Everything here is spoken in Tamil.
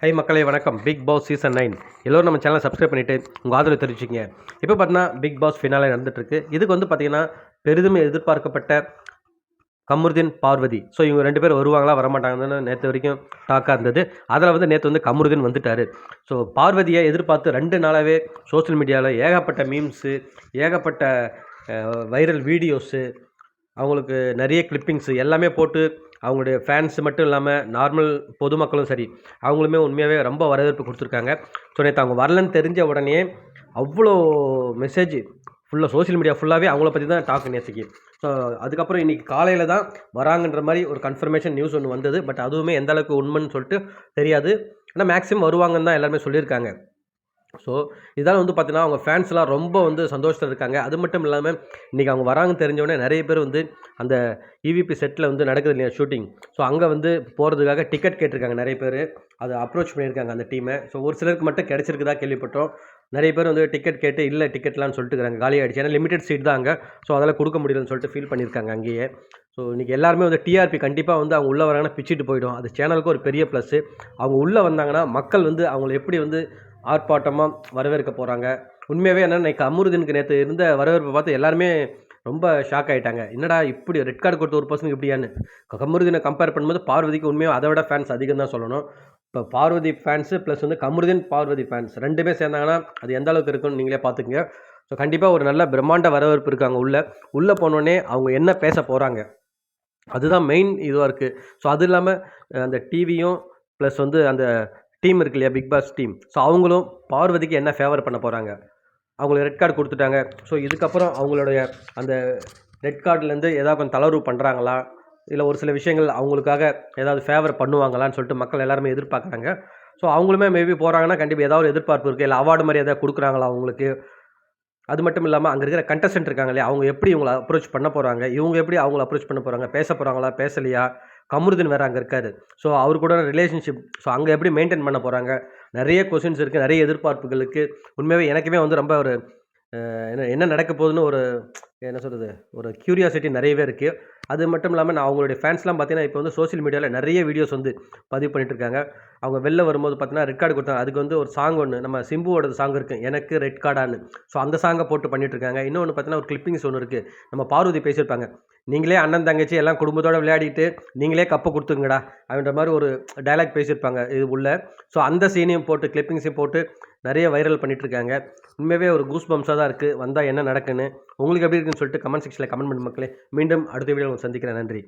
ஹை மக்களே வணக்கம். பிக் பாஸ் சீசன் 9 எல்லோரும் நம்ம சேனலை சப்ஸ்கிரைப் பண்ணிவிட்டு உங்கள் ஆதரவு தெரிவிச்சிங்க. இப்போ பார்த்தீங்கன்னா பிக் பாஸ் ஃபினாலே நடந்துட்டுருக்கு. இதுக்கு வந்து பார்த்தீங்கன்னா பெரிதும் எதிர்பார்க்கப்பட்ட கமருதீன், பார்வதி. ஸோ இவங்க 2 பேர் வருவாங்களா வரமாட்டாங்கன்னு நேற்று வரைக்கும் டாக்காக இருந்தது. அதில் வந்து நேற்று வந்து கமருதீன் வந்துட்டார். ஸோ பார்வதியை எதிர்பார்த்து 2 நாளாகவே சோஷியல் மீடியாவில் ஏகப்பட்ட மீம்ஸு, ஏகப்பட்ட வைரல் வீடியோஸு, அவங்களுக்கு நிறைய கிளிப்பிங்ஸு எல்லாமே போட்டு அவங்களுடைய ஃபேன்ஸ் மட்டும் இல்லாமல் நார்மல் பொதுமக்களும் சரி, அவங்களுமே உண்மையாகவே ரொம்ப வரவேற்பு கொடுத்துருக்காங்க. ஸோ நேற்று அவங்க வரலன்னு தெரிஞ்ச உடனே அவ்வளோ மெசேஜ் ஃபுல்லாக சோஷியல் மீடியா ஃபுல்லாகவே அவங்கள பற்றி தான் டாக் நேற்றுக்கு. ஸோ அதுக்கப்புறம் இன்றைக்கி காலையில் தான் வராங்கன்ற மாதிரி ஒரு கன்ஃபர்மேஷன் நியூஸ் ஒன்று வந்தது. பட் அதுவுமே எந்த அளவுக்கு உண்மைன்னு சொல்லிட்டு தெரியாது. ஆனால் மேக்ஸிமம் வருவாங்கன்னு தான் எல்லாருமே சொல்லியிருக்காங்க. ஸோ இதால் வந்து பார்த்தீங்கன்னா அவங்க ஃபேன்ஸ்லாம் ரொம்ப வந்து சந்தோஷத்தில் இருக்காங்க. அது மட்டும் இல்லாமல் இன்றைக்கி அவங்க வராங்கன்னு தெரிஞ்சவொடனே நிறைய பேர் வந்து அந்த இவிபி செட்டில் வந்து நடக்குது இல்லையா ஷூட்டிங். ஸோ அங்கே வந்து போகிறதுக்காக டிக்கெட் கேட்டிருக்காங்க நிறைய பேர். அதை அப்ரோச் பண்ணியிருக்காங்க அந்த டீமை. ஸோ ஒரு சிலருக்கு மட்டும் கிடச்சிருக்குதா கேள்விப்பட்டோம். நிறைய பேர் வந்து டிக்கெட் கேட்டு இல்லை டிக்கெட்லான்னு சொல்லிட்டு இருக்காங்க, காலி ஆகிடுச்சு. ஏன்னா லிமிடெட் சீட் தான் அங்கே. ஸோ அதெல்லாம் கொடுக்க முடியலன்னு சொல்லிட்டு ஃபீல் பண்ணியிருக்காங்க அங்கேயே. ஸோ இன்றைக்கி எல்லாருமே வந்து டிஆர்பி கண்டிப்பாக வந்து அவங்க உள்ளே வராங்கன்னா பிச்சுட்டு போயிடும். அது சேனலுக்கு ஒரு பெரிய ப்ளஸ்ஸு. அவங்க உள்ளே வந்தாங்கன்னா மக்கள் வந்து அவங்களை எப்படி வந்து ஆர்ப்பாட்டமாக வரவேற்க போகிறாங்க. உண்மையாகவே என்னென்னா இன்னைக்கு கமருதீனுக்கு நேற்று இருந்த வரவேற்பை பார்த்து எல்லாருமே ரொம்ப ஷாக் ஆகிட்டாங்க. என்னடா இப்படி ரெட் கார்டு கொடுத்த ஒரு பர்சனுக்கு இப்படியான்னு. கமருதீனை கம்பேர் பண்ணும்போது பார்வதிக்கு உண்மையாக அதை விட ஃபேன்ஸ் அதிகம் தான் சொல்லணும். இப்போ பார்வதி ஃபேன்ஸு ப்ளஸ் வந்து கமருதீன் பார்வதி ஃபேன்ஸ் 2 சேர்ந்தாங்கன்னா அது எந்த அளவுக்கு இருக்குன்னு நீங்களே பார்த்துக்குங்க. ஸோ கண்டிப்பாக ஒரு நல்ல பிரம்மாண்ட வரவேற்பு இருக்காங்க உள்ளே போனோடனே அவங்க என்ன பேச போகிறாங்க அதுதான் மெயின் இதுவாக இருக்குது. ஸோ அது இல்லாமல் அந்த டிவியும் ப்ளஸ் வந்து அந்த டீம் இருக்கு இல்லையா, பிக் பாஸ் டீம். ஸோ அவங்களும் பார்வதிக்கு என்ன ஃபேவர் பண்ண போகிறாங்க. அவங்களுக்கு ரெட் கார்டு கொடுத்துட்டாங்க. ஸோ இதுக்கப்புறம் அவங்களுடைய அந்த ரெட் கார்டுலேருந்து ஏதாவது கொஞ்சம் தளர்வு பண்ணுறாங்களா, இல்லை ஒரு சில விஷயங்கள் அவங்களுக்காக ஏதாவது ஃபேவர் பண்ணுவாங்களான்னு சொல்லிட்டு மக்கள் எல்லாருமே எதிர்பார்க்குறாங்க. ஸோ அவங்களுமே மேபி போகிறாங்கன்னா கண்டிப்பாக ஏதாவது ஒரு எதிர்பார்ப்பு இருக்குது. இல்லை அவார்டு மாதிரி எதாவது கொடுக்குறாங்களா அவங்களுக்கு. அது மட்டும் இல்லாமல் அங்கே இருக்கிற கண்டஸ்டன்ட் இருக்காங்க இல்லையா, அவங்க எப்படி இவங்களை அப்ரோச் பண்ண போகிறாங்க, இவங்க எப்படி அவங்கள அப்ரோச் பண்ண போகிறாங்க, பேச போகிறாங்களா பேசலையா. கமருதீன் வேறு அங்கே இருக்காரு. ஸோ அவர் கூட ரிலேஷன்ஷிப் ஸோ அங்கே எப்படி மெயின்டைன் பண்ண போகிறாங்க. நிறைய கொஷின்ஸ் இருக்குது, நிறைய எதிர்பார்ப்புகளுக்கு. உண்மையாகவே எனக்குமே வந்து ரொம்ப ஒரு என்ன நடக்க போகுதுன்னு ஒரு என்ன சொல்கிறது, ஒரு க்யூரியாசிட்டி நிறையவே இருக்குது. அது மட்டும் இல்லாமல் நான் அவங்களுடைய ஃபேன்ஸ்லாம் பார்த்தீங்கன்னா இப்போ வந்து சோஷியல் மீடியாவில் நிறைய வீடியோஸ் வந்து பதிவு பண்ணிட்டுருக்காங்க. அவங்க வெளில வரும்போது பார்த்தீங்கன்னா ரெட் கார்டு கொடுத்தாங்க. அதுக்கு வந்து ஒரு சாங் ஒன்று நம்ம சிம்புவோட சாங் இருக்குது, எனக்கு ரெட் கார்டான்னு. ஸோ அந்த சாங்கை போட்டு பண்ணிட்டுருக்காங்க. இன்னொன்று பார்த்தீங்கன்னா ஒரு கிளிப்பிங்ஸ் ஒன்று இருக்குது. நம்ம பார்வதி பேசியிருப்பாங்க, நீங்களே அண்ணன் தங்கச்சி எல்லாம் குடும்பத்தோடு விளையாடிட்டு நீங்களே கப்பை கொடுத்துங்கடா அப்படின்ற மாதிரி ஒரு டைலாக் பேசியிருப்பாங்க இது உள்ள. ஸோ அந்த சீனையும் போட்டு கிளிப்பிங்ஸையும் போட்டு நிறைய வைரல் பண்ணிகிட்ருக்காங்க. உண்மையாகவே ஒரு கூஸ் பம்ப்ஸாக தான் இருக்குது. வந்தால் என்ன நடக்குன்னு உங்களுக்கு எப்படி இருக்குன்னு சொல்லிட்டு கமெண்ட் செக்ஷனில் கமெண்ட் பண்ணி மக்களே. மீண்டும் அடுத்த வீடியோ சந்திக்கிறேன். நன்றி.